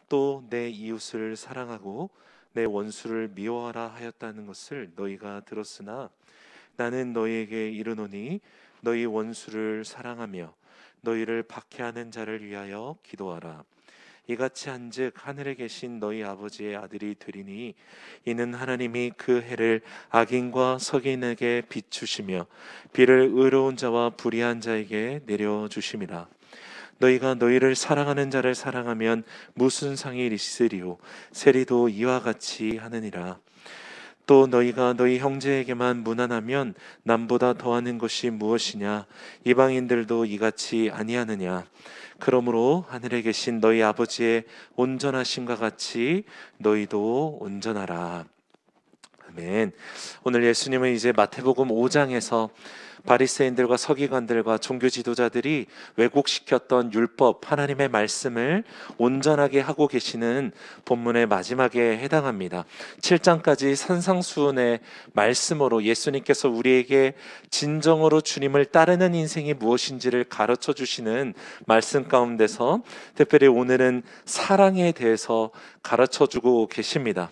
또 내 이웃을 사랑하고 내 원수를 미워하라 하였다는 것을 너희가 들었으나 나는 너희에게 이르노니 너희 원수를 사랑하며 너희를 박해하는 자를 위하여 기도하라. 이같이 한즉 하늘에 계신 너희 아버지의 아들이 되리니 이는 하나님이 그 해를 악인과 석인에게 비추시며 비를 의로운 자와 불의한 자에게 내려주심이라. 너희가 너희를 사랑하는 자를 사랑하면 무슨 상이 있으리요 세리도 이와 같이 하느니라. 또 너희가 너희 형제에게만 무난하면 남보다 더하는 것이 무엇이냐? 이방인들도 이같이 아니하느냐? 그러므로 하늘에 계신 너희 아버지의 온전하심과 같이 너희도 온전하라. 아멘. 오늘 예수님은 이제 마태복음 5장에서 바리새인들과 서기관들과 종교 지도자들이 왜곡시켰던 율법, 하나님의 말씀을 온전하게 하고 계시는 본문의 마지막에 해당합니다. 7장까지 산상수훈의 말씀으로 예수님께서 우리에게 진정으로 주님을 따르는 인생이 무엇인지를 가르쳐 주시는 말씀 가운데서 특별히 오늘은 사랑에 대해서 가르쳐 주고 계십니다.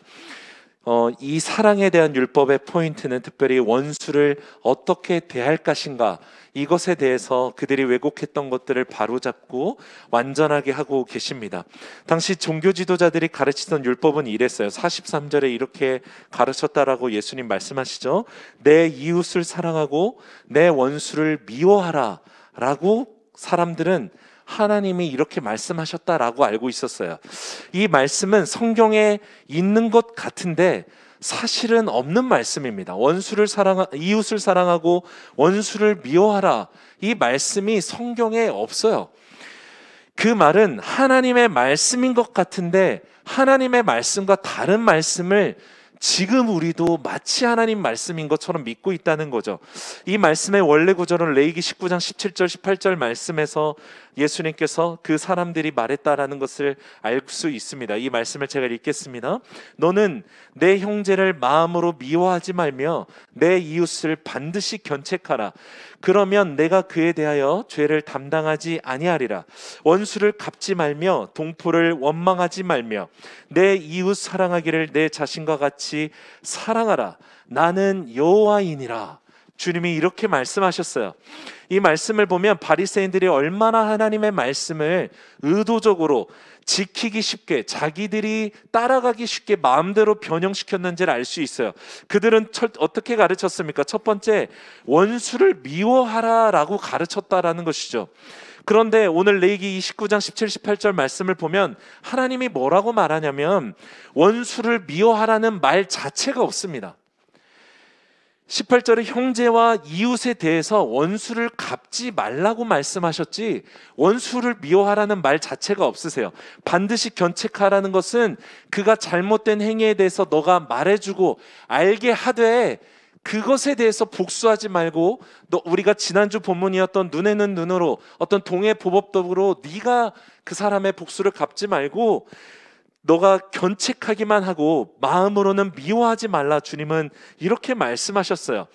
이 사랑에 대한 율법의 포인트는 특별히 원수를 어떻게 대할 것인가, 이것에 대해서 그들이 왜곡했던 것들을 바로잡고 완전하게 하고 계십니다. 당시 종교 지도자들이 가르치던 율법은 이랬어요. 43절에 이렇게 가르쳤다라고 예수님 말씀하시죠. 내 이웃을 사랑하고 내 원수를 미워하라 라고 사람들은 하나님이 이렇게 말씀하셨다라고 알고 있었어요. 이 말씀은 성경에 있는 것 같은데 사실은 없는 말씀입니다. 이웃을 사랑하고 원수를 미워하라, 이 말씀이 성경에 없어요. 그 말은 하나님의 말씀인 것 같은데 하나님의 말씀과 다른 말씀을 지금 우리도 마치 하나님 말씀인 것처럼 믿고 있다는 거죠. 이 말씀의 원래 구절은 레위기 19장 17절 18절 말씀에서 예수님께서 그 사람들이 말했다라는 것을 알 수 있습니다. 이 말씀을 제가 읽겠습니다. 너는 내 형제를 마음으로 미워하지 말며 내 이웃을 반드시 견책하라. 그러면 내가 그에 대하여 죄를 담당하지 아니하리라. 원수를 갚지 말며 동포를 원망하지 말며 내 이웃 사랑하기를 내 자신과 같이 사랑하라. 나는 여호와이니라. 주님이 이렇게 말씀하셨어요. 이 말씀을 보면 바리새인들이 얼마나 하나님의 말씀을 의도적으로 지키기 쉽게, 자기들이 따라가기 쉽게 마음대로 변형시켰는지를 알 수 있어요. 그들은 어떻게 가르쳤습니까? 첫 번째, 원수를 미워하라라고 가르쳤다라는 것이죠. 그런데 오늘 레위기 29장 17, 18절 말씀을 보면 하나님이 뭐라고 말하냐면 원수를 미워하라는 말 자체가 없습니다. 18절에 형제와 이웃에 대해서 원수를 갚지 말라고 말씀하셨지 원수를 미워하라는 말 자체가 없으세요. 반드시 견책하라는 것은 그가 잘못된 행위에 대해서 너가 말해주고 알게 하되 그것에 대해서 복수하지 말고, 우리가 지난주 본문이었던 눈에는 눈으로, 어떤 동해 보복법으로 네가 그 사람의 복수를 갚지 말고 너가 견책하기만 하고 마음으로는 미워하지 말라. 주님은 이렇게 말씀하셨어요.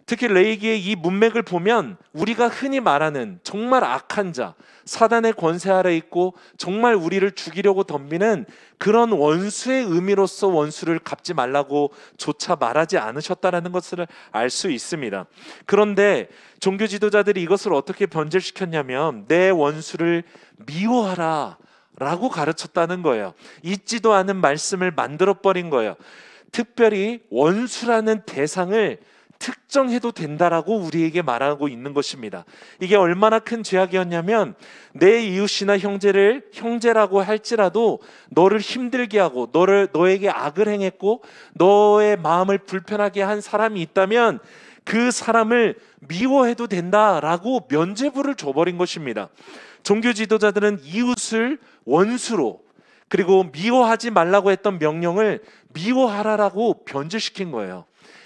특히 레위기의 이 문맥을 보면 우리가 흔히 말하는 정말 악한 자, 사단의 권세 아래 있고 정말 우리를 죽이려고 덤비는 그런 원수의 의미로서 원수를 갚지 말라고 조차 말하지 않으셨다라는 것을 알 수 있습니다. 그런데 종교 지도자들이 이것을 어떻게 변질시켰냐면 내 원수를 미워하라 라고 가르쳤다는 거예요. 있지도 않은 말씀을 만들어버린 거예요. 특별히 원수라는 대상을 특정해도 된다라고 우리에게 말하고 있는 것입니다. 이게 얼마나 큰 죄악이었냐면 내 이웃이나 형제를 형제라고 할지라도 너를 힘들게 하고 너에게 악을 행했고 너의 마음을 불편하게 한 사람이 있다면 그 사람을 미워해도 된다라고 면죄부를 줘버린 것입니다. 종교 지도자들은 이웃을 원수로, 그리고 미워하지 말라고 했던 명령을 미워하라라고 변질시킨 거예요.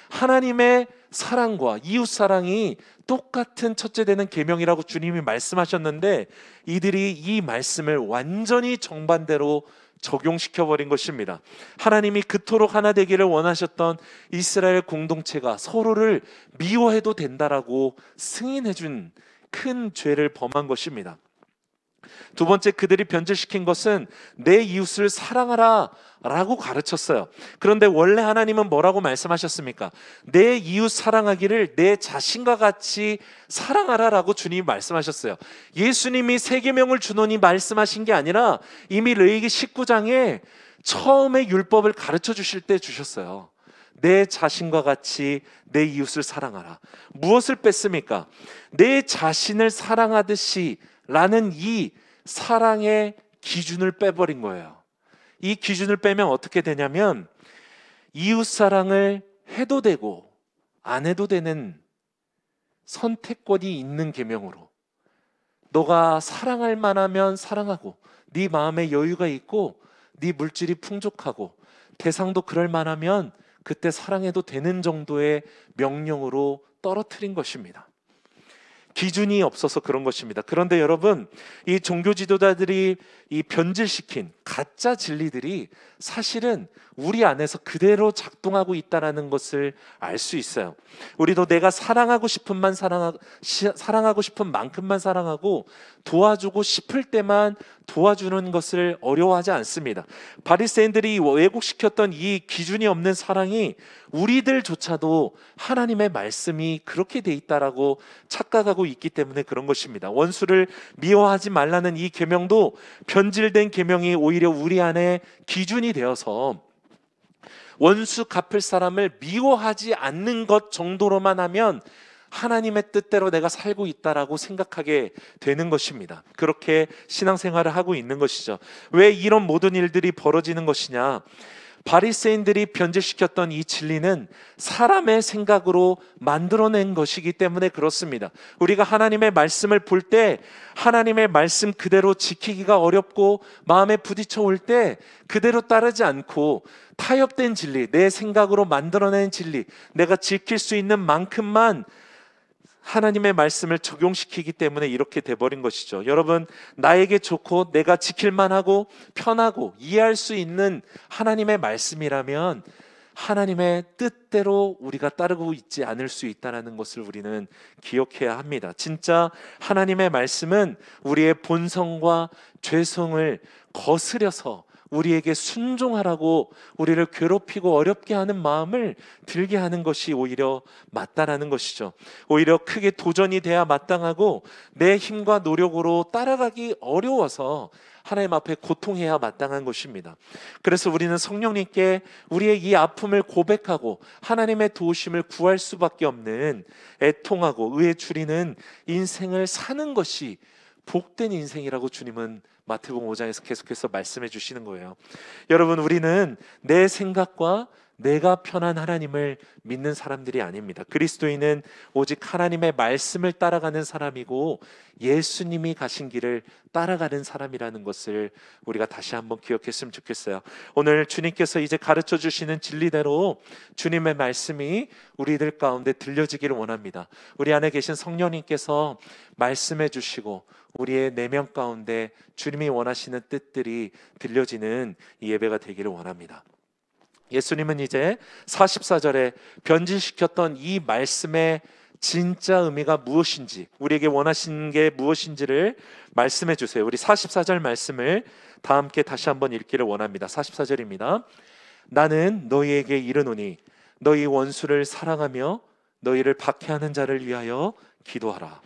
하나님의 사랑과 이웃 사랑이 똑같은 첫째 되는 계명이라고 주님이 말씀하셨는데 이들이 이 말씀을 완전히 정반대로 적용시켜버린 것입니다. 하나님이 그토록 하나 되기를 원하셨던 이스라엘 공동체가 서로를 미워해도 된다라고 승인해준 큰 죄를 범한 것입니다. 두 번째, 그들이 변질시킨 것은 내 이웃을 사랑하라 라고 가르쳤어요. 그런데 원래 하나님은 뭐라고 말씀하셨습니까? 내 이웃 사랑하기를 내 자신과 같이 사랑하라 라고 주님이 말씀하셨어요. 예수님이 세 계명을 주노니 말씀하신 게 아니라 이미 레위기 19장에 처음에 율법을 가르쳐 주실 때 주셨어요. 내 자신과 같이 내 이웃을 사랑하라. 무엇을 뺐습니까? 내 자신을 사랑하듯이 라는 이 사랑의 기준을 빼버린 거예요. 이 기준을 빼면 어떻게 되냐면 이웃 사랑을 해도 되고 안 해도 되는 선택권이 있는 계명으로, 너가 사랑할 만하면 사랑하고, 네 마음에 여유가 있고 네 물질이 풍족하고 대상도 그럴 만하면 그때 사랑해도 되는 정도의 명령으로 떨어뜨린 것입니다. 기준이 없어서 그런 것입니다. 그런데 여러분, 이 종교 지도자들이 이 변질시킨 가짜 진리들이 사실은 우리 안에서 그대로 작동하고 있다는 것을 알 수 있어요. 우리도 내가 사랑하고 싶은 만큼만 사랑하고 도와주고 싶을 때만 도와주는 것을 어려워하지 않습니다. 바리새인들이 왜곡시켰던 이 기준이 없는 사랑이 우리들조차도 하나님의 말씀이 그렇게 돼 있다라고 착각하고 있기 때문에 그런 것입니다. 원수를 미워하지 말라는 이 계명도 변질된 계명이 오히려 우리 안에 기준이 되어서 원수 갚을 사람을 미워하지 않는 것 정도로만 하면 하나님의 뜻대로 내가 살고 있다라고 생각하게 되는 것입니다. 그렇게 신앙생활을 하고 있는 것이죠. 왜 이런 모든 일들이 벌어지는 것이냐? 바리새인들이 변질시켰던 이 진리는 사람의 생각으로 만들어낸 것이기 때문에 그렇습니다. 우리가 하나님의 말씀을 볼 때 하나님의 말씀 그대로 지키기가 어렵고 마음에 부딪혀 올 때 그대로 따르지 않고 타협된 진리, 내 생각으로 만들어낸 진리, 내가 지킬 수 있는 만큼만 하나님의 말씀을 적용시키기 때문에 이렇게 돼버린 것이죠. 여러분, 나에게 좋고 내가 지킬만하고 편하고 이해할 수 있는 하나님의 말씀이라면 하나님의 뜻대로 우리가 따르고 있지 않을 수 있다는 것을 우리는 기억해야 합니다. 진짜 하나님의 말씀은 우리의 본성과 죄성을 거스려서 우리에게 순종하라고 우리를 괴롭히고 어렵게 하는 마음을 들게 하는 것이 오히려 맞다라는 것이죠. 오히려 크게 도전이 돼야 마땅하고 내 힘과 노력으로 따라가기 어려워서 하나님 앞에 고통해야 마땅한 것입니다. 그래서 우리는 성령님께 우리의 이 아픔을 고백하고 하나님의 도우심을 구할 수밖에 없는 애통하고 의에 줄이는 인생을 사는 것이 복된 인생이라고 주님은 마태복음 5장에서 계속해서 말씀해 주시는 거예요. 여러분, 우리는 내 생각과 내가 편한 하나님을 믿는 사람들이 아닙니다. 그리스도인은 오직 하나님의 말씀을 따라가는 사람이고 예수님이 가신 길을 따라가는 사람이라는 것을 우리가 다시 한번 기억했으면 좋겠어요. 오늘 주님께서 이제 가르쳐 주시는 진리대로 주님의 말씀이 우리들 가운데 들려지기를 원합니다. 우리 안에 계신 성령님께서 말씀해 주시고 우리의 내면 가운데 주님이 원하시는 뜻들이 들려지는 이 예배가 되기를 원합니다. 예수님은 이제 44절에 변질시켰던 이 말씀의 진짜 의미가 무엇인지, 우리에게 원하시는 게 무엇인지를 말씀해 주세요. 우리 44절 말씀을 다 함께 다시 한번 읽기를 원합니다. 44절입니다. 나는 너희에게 이르노니 너희 원수를 사랑하며 너희를 박해하는 자를 위하여 기도하라.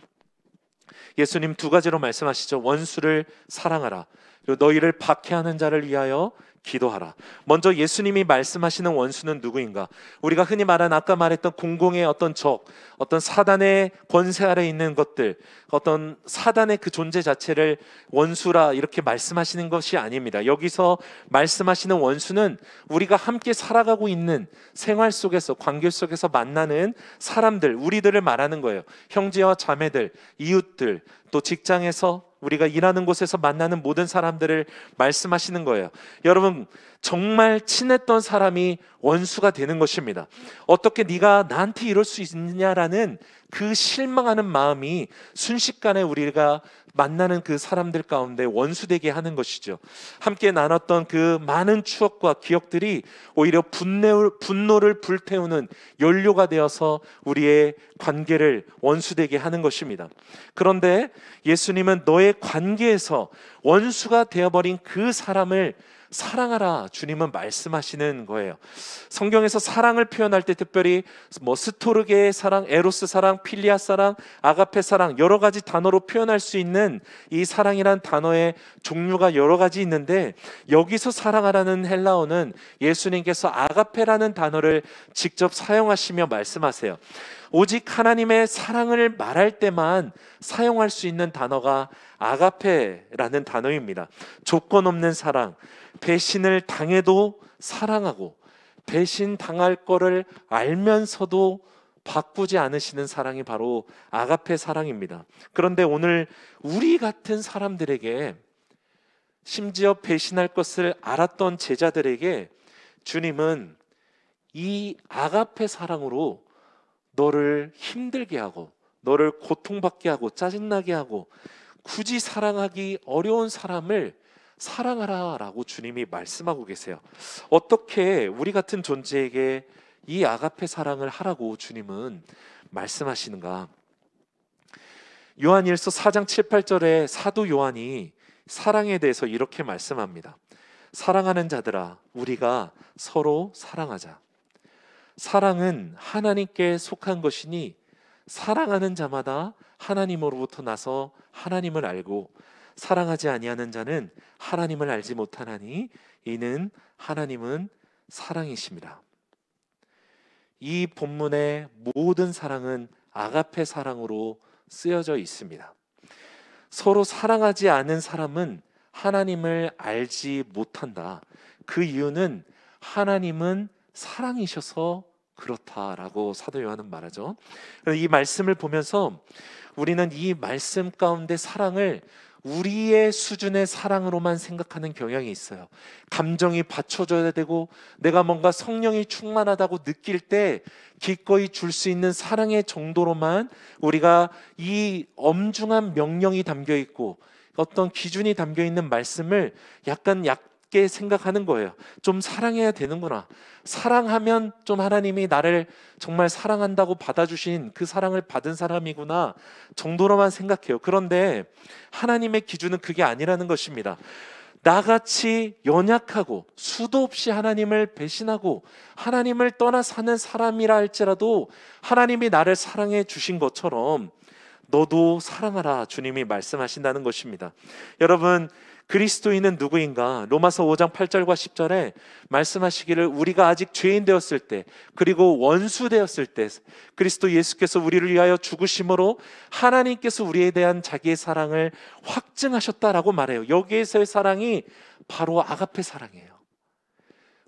예수님 두 가지로 말씀하시죠. 원수를 사랑하라, 그리고 너희를 박해하는 자를 위하여 기도하라. 먼저 예수님이 말씀하시는 원수는 누구인가? 우리가 흔히 말한 아까 말했던 공공의 어떤 적, 어떤 사단의 권세 아래 있는 것들, 어떤 사단의 그 존재 자체를 원수라 이렇게 말씀하시는 것이 아닙니다. 여기서 말씀하시는 원수는 우리가 함께 살아가고 있는 생활 속에서, 관계 속에서 만나는 사람들, 우리들을 말하는 거예요. 형제와 자매들, 이웃들, 또 직장에서 우리가 일하는 곳에서 만나는 모든 사람들을 말씀하시는 거예요. 여러분, 정말 친했던 사람이 원수가 되는 것입니다. 어떻게 네가 나한테 이럴 수 있느냐라는 그 실망하는 마음이 순식간에 우리가 만나는 그 사람들 가운데 원수되게 하는 것이죠. 함께 나눴던 그 많은 추억과 기억들이 오히려 분노를 불태우는 연료가 되어서 우리의 관계를 원수되게 하는 것입니다. 그런데 예수님은 너의 관계에서 원수가 되어버린 그 사람을 사랑하라, 주님은 말씀하시는 거예요. 성경에서 사랑을 표현할 때 특별히 스토르게의 사랑, 에로스 사랑, 필리아 사랑, 아가페 사랑, 여러 가지 단어로 표현할 수 있는 이 사랑이란 단어의 종류가 여러 가지 있는데, 여기서 사랑하라는 헬라어는 예수님께서 아가페라는 단어를 직접 사용하시며 말씀하세요. 오직 하나님의 사랑을 말할 때만 사용할 수 있는 단어가 아가페라는 단어입니다. 조건 없는 사랑, 배신을 당해도 사랑하고 배신 당할 거를 알면서도 바꾸지 않으시는 사랑이 바로 아가페 사랑입니다. 그런데 오늘 우리 같은 사람들에게, 심지어 배신할 것을 알았던 제자들에게 주님은 이 아가페 사랑으로 너를 힘들게 하고 너를 고통받게 하고 짜증나게 하고 굳이 사랑하기 어려운 사람을 사랑하라 라고 주님이 말씀하고 계세요. 어떻게 우리 같은 존재에게 이 아가페 사랑을 하라고 주님은 말씀하시는가? 요한일서 4장 7, 8절에 사도 요한이 사랑에 대해서 이렇게 말씀합니다. 사랑하는 자들아, 우리가 서로 사랑하자. 사랑은 하나님께 속한 것이니 사랑하는 자마다 하나님으로부터 나서 하나님을 알고 사랑하지 아니하는 자는 하나님을 알지 못하나니 이는 하나님은 사랑이십니다. 이 본문의 모든 사랑은 아가페 사랑으로 쓰여져 있습니다. 서로 사랑하지 않은 사람은 하나님을 알지 못한다. 그 이유는 하나님은 사랑이셔서 그렇다라고 사도 요한은 말하죠. 이 말씀을 보면서 우리는 이 말씀 가운데 사랑을 우리의 수준의 사랑으로만 생각하는 경향이 있어요. 감정이 받쳐줘야 되고 내가 뭔가 성령이 충만하다고 느낄 때 기꺼이 줄 수 있는 사랑의 정도로만 우리가 이 엄중한 명령이 담겨 있고 어떤 기준이 담겨 있는 말씀을 약간 얕게 생각하는 거예요. 좀 사랑해야 되는구나. 사랑하면 좀 하나님이 나를 정말 사랑한다고 받아주신 그 사랑을 받은 사람이구나 정도로만 생각해요. 그런데 하나님의 기준은 그게 아니라는 것입니다. 나같이 연약하고 수도 없이 하나님을 배신하고 하나님을 떠나 사는 사람이라 할지라도 하나님이 나를 사랑해 주신 것처럼 너도 사랑하라, 주님이 말씀하신다는 것입니다. 여러분, 그리스도인은 누구인가? 로마서 5장 8절과 10절에 말씀하시기를 우리가 아직 죄인 되었을 때, 그리고 원수 되었을 때 그리스도 예수께서 우리를 위하여 죽으심으로 하나님께서 우리에 대한 자기의 사랑을 확증하셨다라고 말해요. 여기에서의 사랑이 바로 아가페 사랑이에요.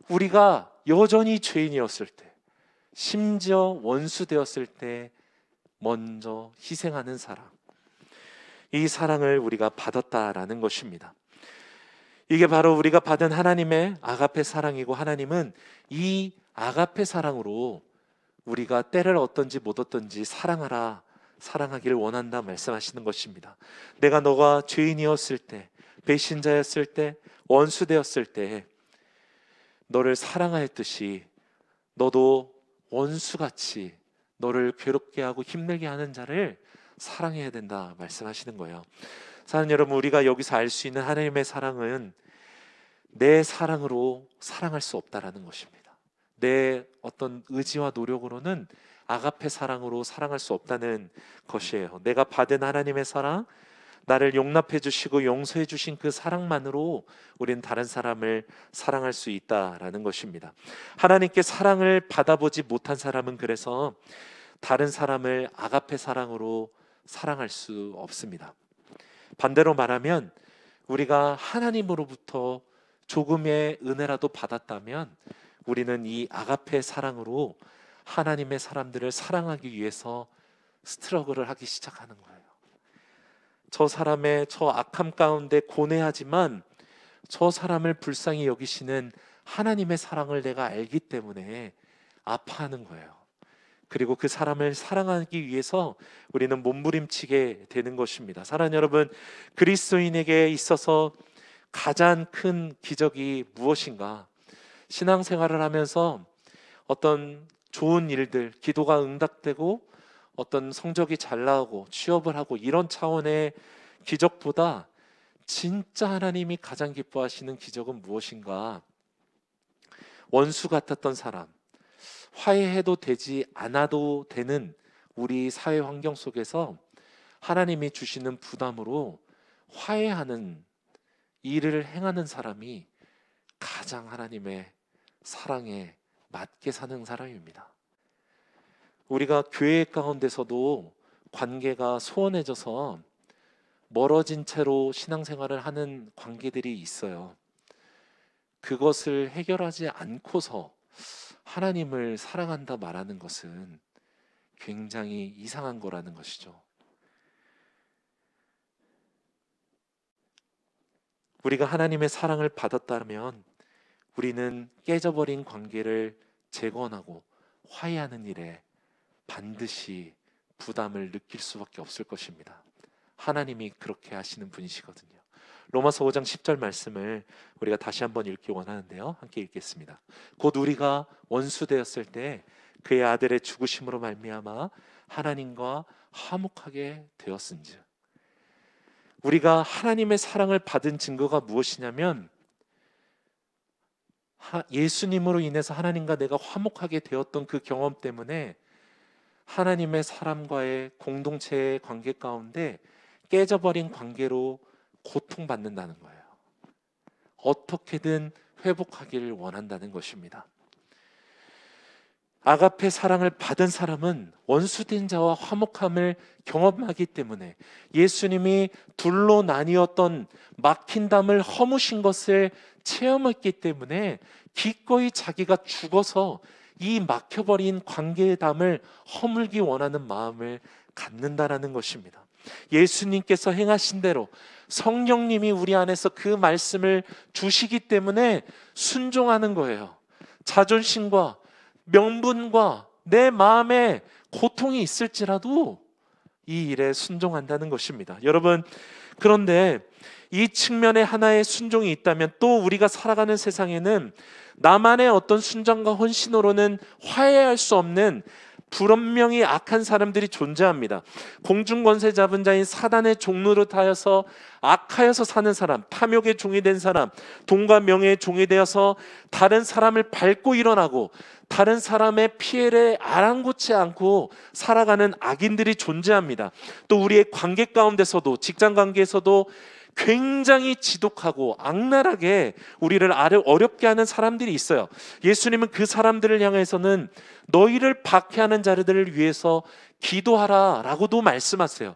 우리가 여전히 죄인이었을 때, 심지어 원수 되었을 때 먼저 희생하는 사랑, 이 사랑을 우리가 받았다라는 것입니다. 이게 바로 우리가 받은 하나님의 아가페 사랑이고, 하나님은 이 아가페 사랑으로 우리가 때를 얻든지 못 얻든지 사랑하라, 사랑하기를 원한다 말씀하시는 것입니다. 내가 너가 죄인이었을 때, 배신자였을 때, 원수되었을 때 너를 사랑하였듯이 너도 원수같이 너를 괴롭게 하고 힘들게 하는 자를 사랑해야 된다 말씀하시는 거예요. 사랑하는 여러분, 우리가 여기서 알 수 있는 하나님의 사랑은 내 사랑으로 사랑할 수 없다라는 것입니다. 내 어떤 의지와 노력으로는 아가페 사랑으로 사랑할 수 없다는 것이에요. 내가 받은 하나님의 사랑, 나를 용납해 주시고 용서해 주신 그 사랑만으로 우리는 다른 사람을 사랑할 수 있다라는 것입니다. 하나님께 사랑을 받아보지 못한 사람은 그래서 다른 사람을 아가페 사랑으로 사랑할 수 없습니다. 반대로 말하면 우리가 하나님으로부터 조금의 은혜라도 받았다면 우리는 이 아가페 사랑으로 하나님의 사람들을 사랑하기 위해서 스트러글을 하기 시작하는 거예요. 저 사람의 저 악함 가운데 고뇌하지만 저 사람을 불쌍히 여기시는 하나님의 사랑을 내가 알기 때문에 아파하는 거예요. 그리고 그 사람을 사랑하기 위해서 우리는 몸부림치게 되는 것입니다. 사랑하는 여러분, 그리스도인에게 있어서 가장 큰 기적이 무엇인가? 신앙생활을 하면서 어떤 좋은 일들, 기도가 응답되고 어떤 성적이 잘 나오고 취업을 하고 이런 차원의 기적보다 진짜 하나님이 가장 기뻐하시는 기적은 무엇인가? 원수 같았던 사람, 화해해도 되지 않아도 되는 우리 사회 환경 속에서 하나님이 주시는 부담으로 화해하는 일을 행하는 사람이 가장 하나님의 사랑에 맞게 사는 사람입니다. 우리가 교회 가운데서도 관계가 소원해져서 멀어진 채로 신앙생활을 하는 관계들이 있어요. 그것을 해결하지 않고서 하나님을 사랑한다 말하는 것은 굉장히 이상한 거라는 것이죠. 우리가 하나님의 사랑을 받았다면 우리는 깨져버린 관계를 재건하고 화해하는 일에 반드시 부담을 느낄 수밖에 없을 것입니다. 하나님이 그렇게 하시는 분이시거든요. 로마서 5장 10절 말씀을 우리가 다시 한번 읽기 원하는데요, 함께 읽겠습니다. 곧 우리가 원수 되었을 때 그의 아들의 죽으심으로 말미암아 하나님과 화목하게 되었은즉. 우리가 하나님의 사랑을 받은 증거가 무엇이냐면 예수님으로 인해서 하나님과 내가 화목하게 되었던 그 경험 때문에 하나님의 사람과의 공동체의 관계 가운데 깨져버린 관계로 고통받는다는 거예요. 어떻게든 회복하기를 원한다는 것입니다. 아가페 사랑을 받은 사람은 원수된 자와 화목함을 경험하기 때문에 예수님이 둘로 나뉘었던 막힌 담을 허무신 것을 체험했기 때문에 기꺼이 자기가 죽어서 이 막혀버린 관계의 담을 허물기 원하는 마음을 갖는다라는 것입니다. 예수님께서 행하신 대로 성령님이 우리 안에서 그 말씀을 주시기 때문에 순종하는 거예요. 자존심과 명분과 내 마음에 고통이 있을지라도 이 일에 순종한다는 것입니다. 여러분, 그런데 이 측면에 하나의 순종이 있다면 또 우리가 살아가는 세상에는 나만의 어떤 순종과 헌신으로는 화해할 수 없는 불분명히 악한 사람들이 존재합니다. 공중권세 잡은 자인 사단의 종노릇 하여서 악하여서 사는 사람, 탐욕의 종이 된 사람, 돈과 명예의 종이 되어서 다른 사람을 밟고 일어나고 다른 사람의 피해를 아랑곳지 않고 살아가는 악인들이 존재합니다. 또 우리의 관계 가운데서도, 직장 관계에서도 굉장히 지독하고 악랄하게 우리를 어렵게 하는 사람들이 있어요. 예수님은 그 사람들을 향해서는 너희를 박해하는 자들을 위해서 기도하라 라고도 말씀하세요.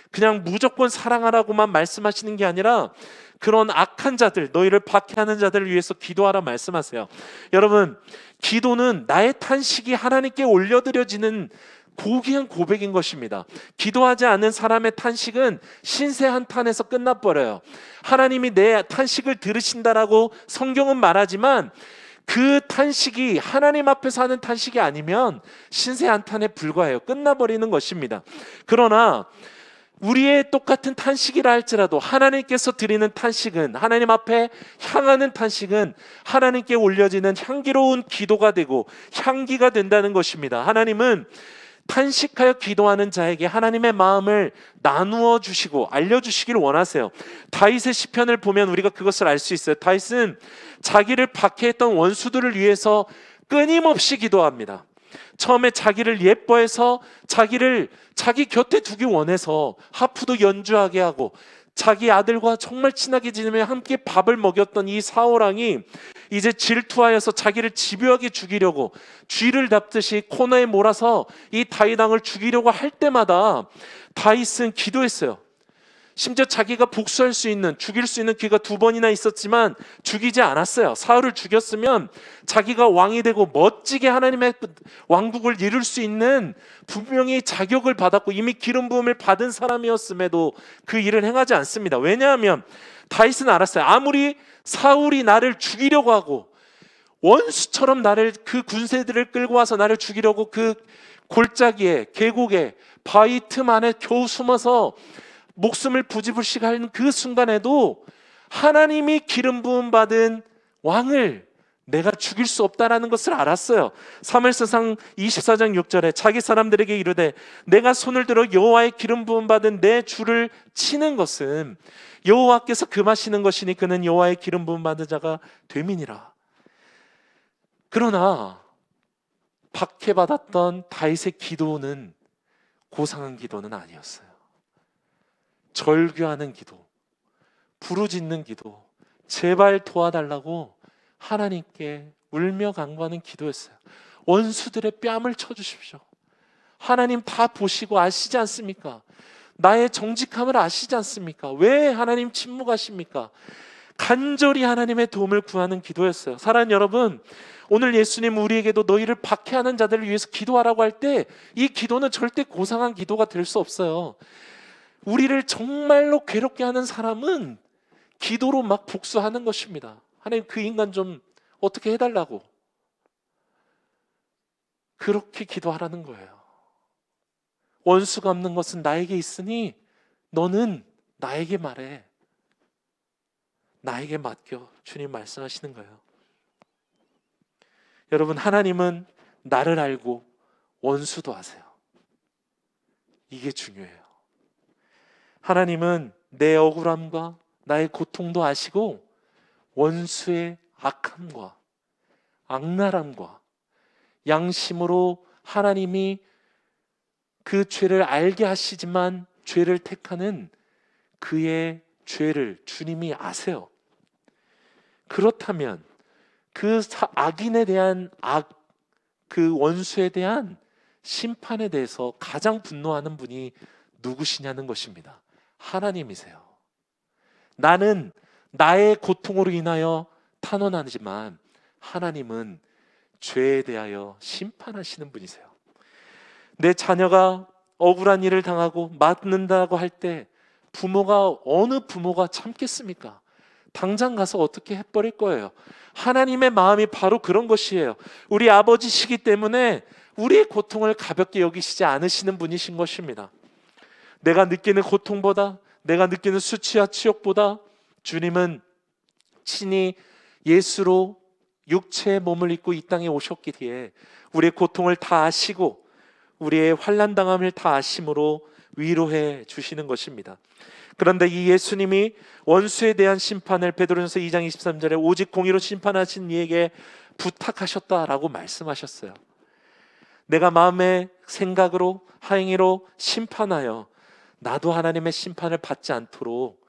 그냥 무조건 사랑하라고만 말씀하시는 게 아니라 그런 악한 자들, 너희를 박해하는 자들을 위해서 기도하라 말씀하세요. 여러분, 기도는 나의 탄식이 하나님께 올려드려지는 고귀한 고백인 것입니다. 기도하지 않는 사람의 탄식은 신세 한탄에서 끝나버려요. 하나님이 내 탄식을 들으신다라고 성경은 말하지만 그 탄식이 하나님 앞에서 하는 탄식이 아니면 신세 한탄에 불과해요. 끝나버리는 것입니다. 그러나 우리의 똑같은 탄식이라 할지라도 하나님께서 드리는 탄식은, 하나님 앞에 향하는 탄식은 하나님께 올려지는 향기로운 기도가 되고 향기가 된다는 것입니다. 하나님은 탄식하여 기도하는 자에게 하나님의 마음을 나누어 주시고 알려주시길 원하세요. 다윗의 시편을 보면 우리가 그것을 알 수 있어요. 다윗은 자기를 박해했던 원수들을 위해서 끊임없이 기도합니다. 처음에 자기를 예뻐해서 자기 곁에 두기 원해서 하프도 연주하게 하고 자기 아들과 정말 친하게 지내며 함께 밥을 먹였던 이 사울왕이 이제 질투하여서 자기를 집요하게 죽이려고 쥐를 잡듯이 코너에 몰아서 이 다윗 왕을 죽이려고 할 때마다 다윗은 기도했어요. 심지어 자기가 복수할 수 있는, 죽일 수 있는 기회가 2번이나 있었지만 죽이지 않았어요. 사울을 죽였으면 자기가 왕이 되고 멋지게 하나님의 왕국을 이룰 수 있는 분명히 자격을 받았고 이미 기름 부음을 받은 사람이었음에도 그 일을 행하지 않습니다. 왜냐하면 다윗은 알았어요. 아무리 사울이 나를 죽이려고 하고 원수처럼 나를, 그 군세들을 끌고 와서 나를 죽이려고 그 골짜기에, 계곡에, 바위 틈 안에 겨우 숨어서 목숨을 부지불식하는 그 순간에도 하나님이 기름 부음 받은 왕을 내가 죽일 수 없다라는 것을 알았어요. 사무엘서상 24장 6절에 자기 사람들에게 이르되 내가 손을 들어 여호와의 기름 부음 받은 내 주를 치는 것은 여호와께서 금하시는 것이니 그는 여호와의 기름 부음 받은 자가 됨이니라. 그러나 박해받았던 다윗의 기도는 고상한 기도는 아니었어요. 절규하는 기도, 부르짖는 기도, 제발 도와달라고 하나님께 울며 간구하는 기도였어요. 원수들의 뺨을 쳐주십시오. 하나님 다 보시고 아시지 않습니까? 나의 정직함을 아시지 않습니까? 왜 하나님 침묵하십니까? 간절히 하나님의 도움을 구하는 기도였어요. 사랑하는 여러분, 오늘 예수님 우리에게도 너희를 박해하는 자들을 위해서 기도하라고 할 때 이 기도는 절대 고상한 기도가 될 수 없어요. 우리를 정말로 괴롭게 하는 사람은 기도로 막 복수하는 것입니다. 하나님 그 인간 좀 어떻게 해달라고, 그렇게 기도하라는 거예요. 원수가 없는 것은 나에게 있으니 너는 나에게 말해, 나에게 맡겨. 주님 말씀하시는 거예요. 여러분, 하나님은 나를 알고 원수도 아세요. 이게 중요해요. 하나님은 내 억울함과 나의 고통도 아시고 원수의 악함과 악랄함과 양심으로 하나님이 그 죄를 알게 하시지만 죄를 택하는 그의 죄를 주님이 아세요. 그렇다면 그 악인에 대한 그 원수에 대한 심판에 대해서 가장 분노하는 분이 누구시냐는 것입니다. 하나님이세요. 나는 나의 고통으로 인하여 탄원하지만 하나님은 죄에 대하여 심판하시는 분이세요. 내 자녀가 억울한 일을 당하고 맞는다고 할 때 어느 부모가 참겠습니까? 당장 가서 어떻게 해버릴 거예요. 하나님의 마음이 바로 그런 것이에요. 우리 아버지시기 때문에 우리의 고통을 가볍게 여기시지 않으시는 분이신 것입니다. 내가 느끼는 고통보다, 내가 느끼는 수치와 치욕보다 주님은 친히 예수로 육체의 몸을 입고 이 땅에 오셨기에 우리의 고통을 다 아시고 우리의 환난당함을 다 아심으로 위로해 주시는 것입니다. 그런데 이 예수님이 원수에 대한 심판을 베드로전서 2장 23절에 오직 공의로 심판하신 이에게 부탁하셨다라고 말씀하셨어요. 내가 마음의 생각으로 행위로 심판하여 나도 하나님의 심판을 받지 않도록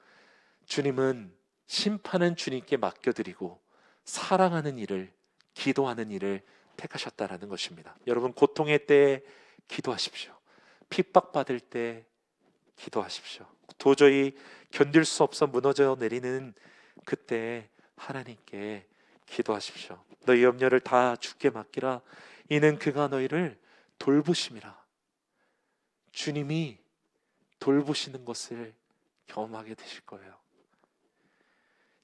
주님은 심판은 주님께 맡겨드리고 사랑하는 일을, 기도하는 일을 택하셨다라는 것입니다. 여러분, 고통의 때에 기도하십시오. 핍박받을 때 기도하십시오. 도저히 견딜 수 없어 무너져 내리는 그때 하나님께 기도하십시오. 너희 염려를 다 주께 맡기라. 이는 그가 너희를 돌보심이라. 주님이 돌보시는 것을 경험하게 되실 거예요.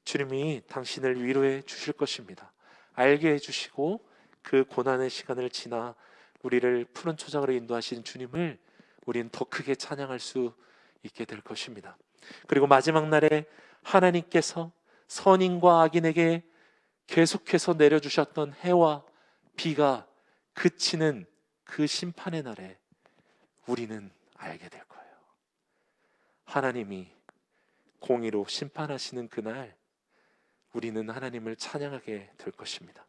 주님이 당신을 위로해 주실 것입니다. 알게 해주시고 그 고난의 시간을 지나 우리를 푸른 초장으로 인도하신 주님을 우리는 더 크게 찬양할 수 있게 될 것입니다. 그리고 마지막 날에 하나님께서 선인과 악인에게 계속해서 내려주셨던 해와 비가 그치는 그 심판의 날에 우리는 알게 될 거예요. 하나님이 공의로 심판하시는 그날 우리는 하나님을 찬양하게 될 것입니다.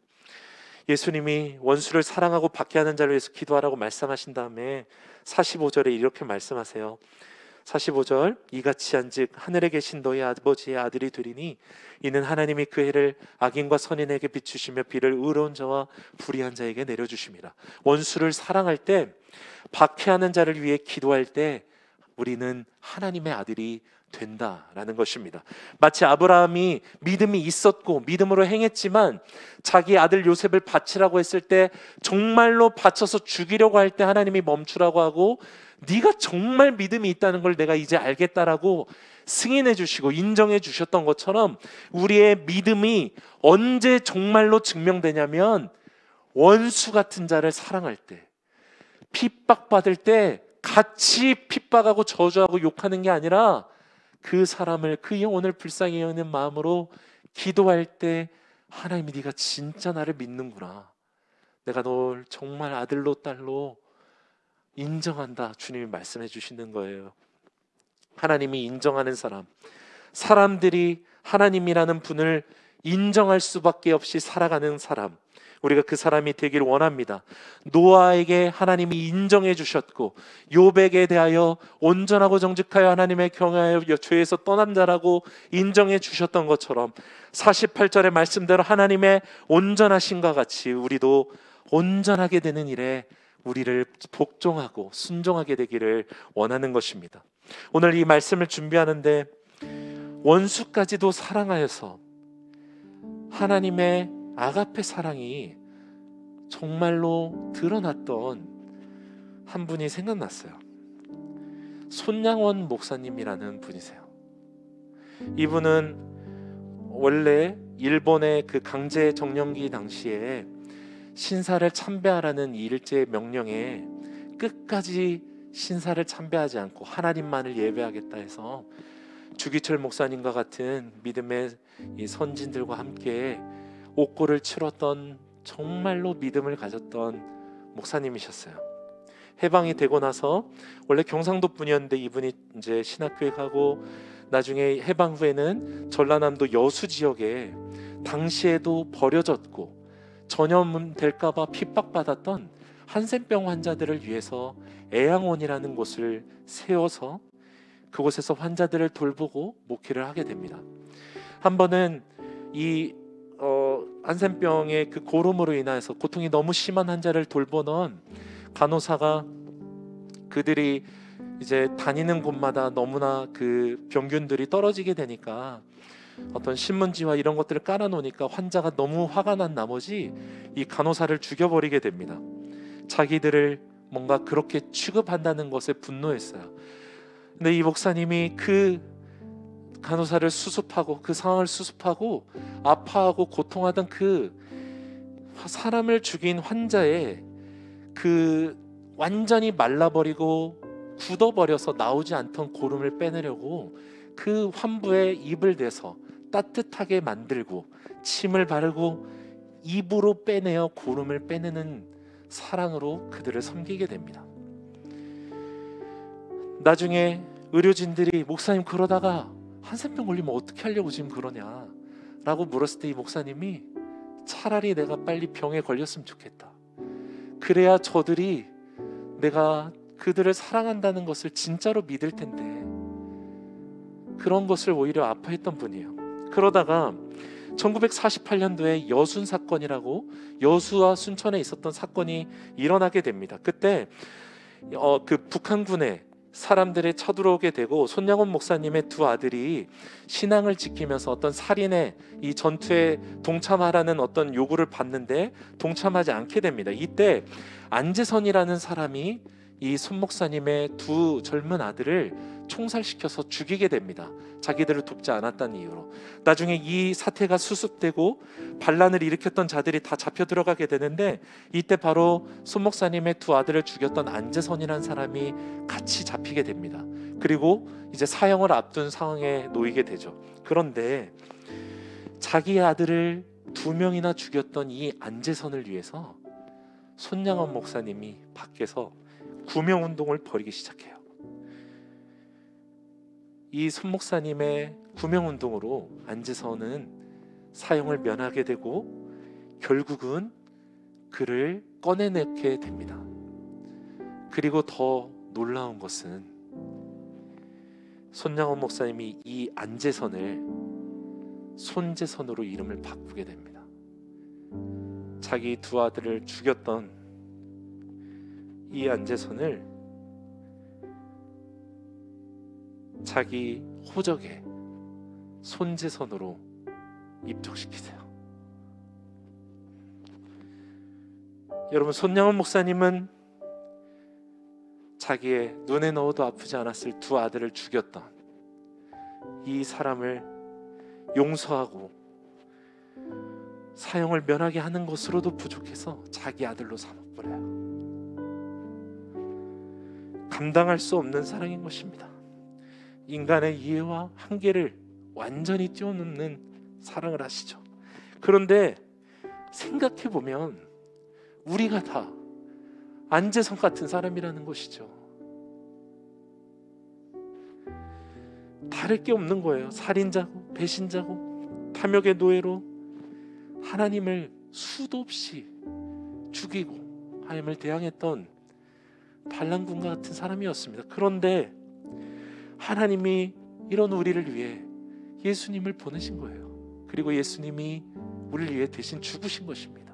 예수님이 원수를 사랑하고 박해하는 자를 위해서 기도하라고 말씀하신 다음에 45절에 이렇게 말씀하세요. 45절, 이같이 한즉 하늘에 계신 너희 아버지의 아들이 되리니 이는 하나님이 그 해를 악인과 선인에게 비추시며 비를 의로운 자와 불의한 자에게 내려주심이라. 원수를 사랑할 때, 박해하는 자를 위해 기도할 때 우리는 하나님의 아들이 된다라는 것입니다. 마치 아브라함이 믿음이 있었고 믿음으로 행했지만 자기 아들 요셉을 바치라고 했을 때 정말로 바쳐서 죽이려고 할 때 하나님이 멈추라고 하고 네가 정말 믿음이 있다는 걸 내가 이제 알겠다라고 승인해 주시고 인정해 주셨던 것처럼 우리의 믿음이 언제 정말로 증명되냐면 원수 같은 자를 사랑할 때, 핍박받을 때 같이 핍박하고 저주하고 욕하는 게 아니라 그 사람을, 그 영혼을 불쌍히 여기는 마음으로 기도할 때 하나님이 네가 진짜 나를 믿는구나, 내가 널 정말 아들로 딸로 인정한다, 주님이 말씀해 주시는 거예요. 하나님이 인정하는 사람, 사람들이 하나님이라는 분을 인정할 수밖에 없이 살아가는 사람, 우리가 그 사람이 되길 원합니다. 노아에게 하나님이 인정해 주셨고 욥에게 대하여 온전하고 정직하여 하나님의 경외하여 죄에서 떠난 자라고 인정해 주셨던 것처럼 48절의 말씀대로 하나님의 온전하심과 같이 우리도 온전하게 되는 일에 우리를 복종하고 순종하게 되기를 원하는 것입니다. 오늘 이 말씀을 준비하는데 원수까지도 사랑하여서 하나님의 아가페 사랑이 정말로 드러났던 한 분이 생각났어요. 손양원 목사님이라는 분이세요. 이분은 원래 일본의 그 강제 정년기 당시에 신사를 참배하라는 일제 명령에 끝까지 신사를 참배하지 않고 하나님만을 예배하겠다 해서 주기철 목사님과 같은 믿음의 이 선진들과 함께 옥고를 치렀던, 정말로 믿음을 가졌던 목사님이셨어요. 해방이 되고 나서 원래 경상도 분이었는데 이분이 이제 신학교에 가고 나중에 해방 후에는 전라남도 여수 지역에 당시에도 버려졌고 전염될까봐 핍박받았던 한센병 환자들을 위해서 애양원이라는 곳을 세워서 그곳에서 환자들을 돌보고 목회를 하게 됩니다. 한 번은 이 한센병의 그 고름으로 인해서 고통이 너무 심한 환자를 돌보던 간호사가 그들이 이제 다니는 곳마다 너무나 그 병균들이 떨어지게 되니까 어떤 신문지와 이런 것들을 깔아놓으니까 환자가 너무 화가 난 나머지 이 간호사를 죽여버리게 됩니다. 자기들을 뭔가 그렇게 취급한다는 것에 분노했어요. 근데 이 목사님이 그 간호사를 수습하고 그 상황을 수습하고 아파하고 고통하던 그 사람을 죽인 환자의 그 완전히 말라버리고 굳어버려서 나오지 않던 고름을 빼내려고 그 환부에 입을 대서 따뜻하게 만들고 침을 바르고 입으로 빼내어 고름을 빼내는 사랑으로 그들을 섬기게 됩니다. 나중에 의료진들이 목사님 그러다가 한센병 걸리면 어떻게 하려고 지금 그러냐 라고 물었을 때 이 목사님이 차라리 내가 빨리 병에 걸렸으면 좋겠다, 그래야 저들이 내가 그들을 사랑한다는 것을 진짜로 믿을 텐데, 그런 것을 오히려 아파했던 분이에요. 그러다가 1948년도에 여순 사건이라고 여수와 순천에 있었던 사건이 일어나게 됩니다. 그때 그 북한군에 사람들이 쳐들어오게 되고 손양원 목사님의 두 아들이 신앙을 지키면서 어떤 살인의 이 전투에 동참하라는 어떤 요구를 받는데 동참하지 않게 됩니다. 이때 안재선이라는 사람이 이 손 목사님의 두 젊은 아들을 총살시켜서 죽이게 됩니다. 자기들을 돕지 않았다는 이유로. 나중에 이 사태가 수습되고 반란을 일으켰던 자들이 다 잡혀 들어가게 되는데 이때 바로 손 목사님의 두 아들을 죽였던 안재선이라는 사람이 같이 잡히게 됩니다. 그리고 이제 사형을 앞둔 상황에 놓이게 되죠. 그런데 자기 아들을 두 명이나 죽였던 이 안재선을 위해서 손양원 목사님이 밖에서 구명운동을 벌이기 시작해요. 이 손 목사님의 구명운동으로 안재선은 사형을 면하게 되고 결국은 그를 꺼내내게 됩니다. 그리고 더 놀라운 것은 손양원 목사님이 이 안재선을 손재선으로 이름을 바꾸게 됩니다. 자기 두 아들을 죽였던 이 안재선을 자기 호적에 손재선으로 입적시키세요. 여러분, 손양원 목사님은 자기의 눈에 넣어도 아프지 않았을 두 아들을 죽였던 이 사람을 용서하고 사형을 면하게 하는 것으로도 부족해서 자기 아들로 삼아버려요. 감당할 수 없는 사랑인 것입니다. 인간의 이해와 한계를 완전히 뛰어넘는 사랑을 하시죠. 그런데 생각해보면 우리가 다 안재성 같은 사람이라는 것이죠. 다를 게 없는 거예요. 살인자고 배신자고 탐욕의 노예로 하나님을 수도 없이 죽이고 하나님을 대항했던 반란군과 같은 사람이었습니다. 그런데 하나님이 이런 우리를 위해 예수님을 보내신 거예요. 그리고 예수님이 우리를 위해 대신 죽으신 것입니다.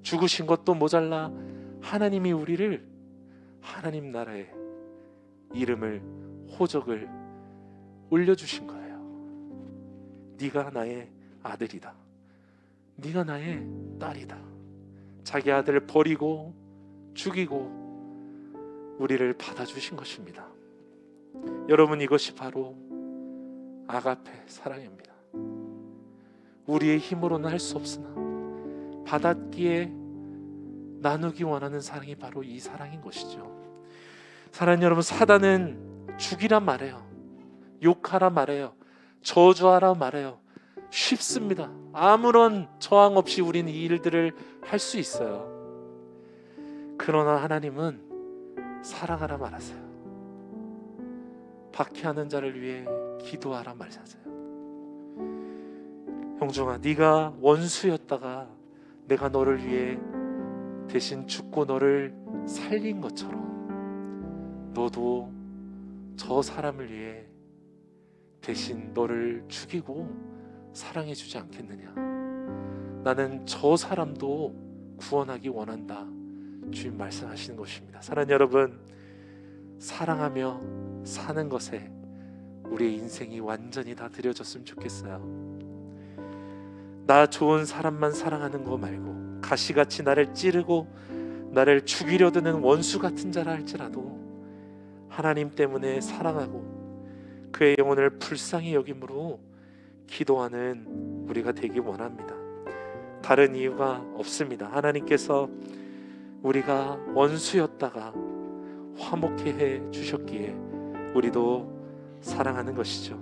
죽으신 것도 모자라 하나님이 우리를 하나님 나라의 이름을, 호적을 올려주신 거예요. 네가 나의 아들이다, 네가 나의 딸이다. 자기 아들을 버리고 죽이고 우리를 받아주신 것입니다. 여러분, 이것이 바로 아가페 사랑입니다. 우리의 힘으로는 할 수 없으나 받았기에 나누기 원하는 사랑이 바로 이 사랑인 것이죠. 사랑하는 여러분, 사단은 죽이란 말해요, 욕하라 말해요, 저주하라 말해요. 쉽습니다. 아무런 저항 없이 우리는 이 일들을 할 수 있어요. 그러나 하나님은 사랑하라 말하세요. 박해하는 자를 위해 기도하라 말하세요. 형중아, 네가 원수였다가 내가 너를 위해 대신 죽고 너를 살린 것처럼 너도 저 사람을 위해 대신 너를 죽이고 사랑해 주지 않겠느냐. 나는 저 사람도 구원하기 원한다. 주님 말씀하시는 것입니다. 사랑하는 여러분, 사랑하며 사는 것에 우리의 인생이 완전히 다 드려졌으면 좋겠어요. 나 좋은 사람만 사랑하는 거 말고 가시같이 나를 찌르고 나를 죽이려 드는 원수 같은 자라 할지라도 하나님 때문에 사랑하고 그의 영혼을 불쌍히 여김으로 기도하는 우리가 되기 원합니다. 다른 이유가 없습니다. 하나님께서 우리가 원수였다가 화목케 해 주셨기에 우리도 사랑하는 것이죠.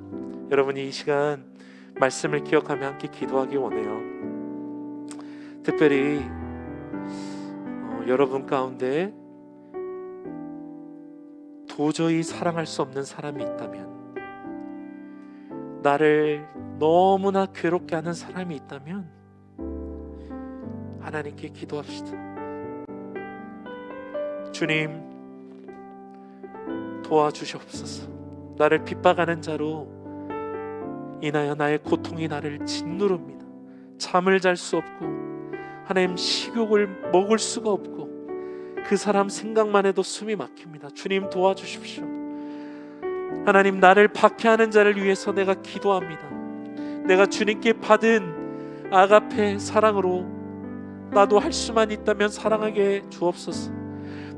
여러분, 이 시간 말씀을 기억하며 함께 기도하기 원해요. 특별히 여러분 가운데 도저히 사랑할 수 없는 사람이 있다면, 나를 너무나 괴롭게 하는 사람이 있다면 하나님께 기도합시다. 주님, 도와주시옵소서. 나를 핍박하는 자로 인하여 나의 고통이 나를 짓누릅니다. 잠을 잘 수 없고 하나님, 식욕을 먹을 수가 없고 그 사람 생각만 해도 숨이 막힙니다. 주님, 도와주십시오. 하나님, 나를 박해하는 자를 위해서 내가 기도합니다. 내가 주님께 받은 아가페 사랑으로 나도 할 수만 있다면 사랑하게 주옵소서.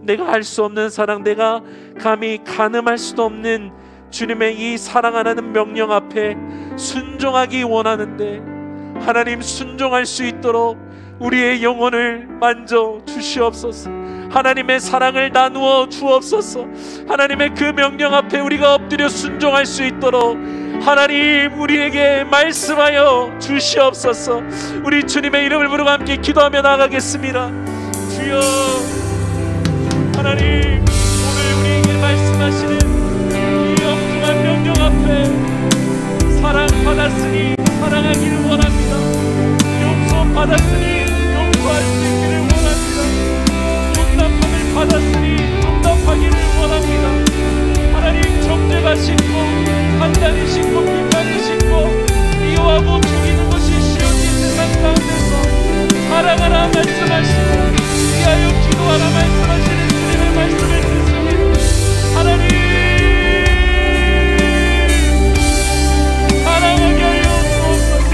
내가 할 수 없는 사랑, 내가 감히 가늠할 수도 없는 주님의 이 사랑하라는 명령 앞에 순종하기 원하는데, 하나님, 순종할 수 있도록 우리의 영혼을 만져 주시옵소서. 하나님의 사랑을 나누어 주옵소서. 하나님의 그 명령 앞에 우리가 엎드려 순종할 수 있도록 하나님, 우리에게 말씀하여 주시옵소서. 우리 주님의 이름을 부르고 함께 기도하며 나가겠습니다. 주여, 하나님, 오늘 우리에게 말씀하시는 이 엄중한 명령 앞에 사랑받았으니 사랑하기를 원합니다. 용서받았으니 용서할 수 있기를 원합니다. 용납함을 받았으니 용납하기를 원합니다. 하나님, 정죄가 싫고 판단이 싫고 비판이 싫고 미워하고 죽이는 것이 쉬운 이 세상 가운데서 사랑하라 말씀하시고 위하여 기도하라 말씀하시는 주님의 말씀을 듣습니다. 하나님, 사랑하게 하여 주옵소서.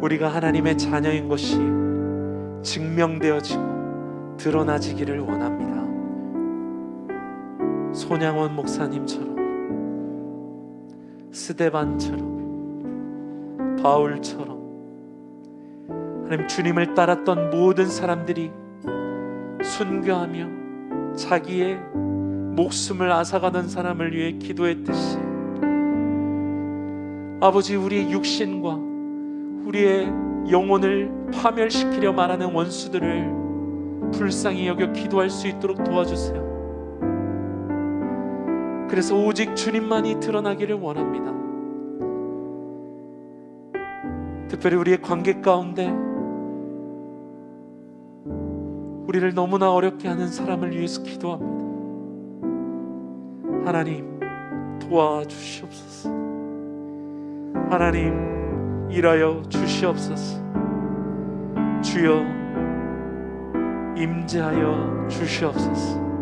우리가 하나님의 자녀인 것이 증명되어지고 드러나지기를 원합니다. 손양원 목사님처럼, 스데반처럼, 바울처럼 하나님 주님을 따랐던 모든 사람들이 순교하며 자기의 목숨을 앗아가던 사람을 위해 기도했듯이 아버지, 우리의 육신과 우리의 영혼을 파멸시키려 말하는 원수들을 불쌍히 여겨 기도할 수 있도록 도와주세요. 그래서 오직 주님만이 드러나기를 원합니다. 특별히 우리의 관계 가운데 우리를 너무나 어렵게 하는 사람을 위해서 기도합니다. 하나님, 도와주시옵소서. 하나님, 일하여 주시옵소서. 주여, 임재하여 주시옵소서.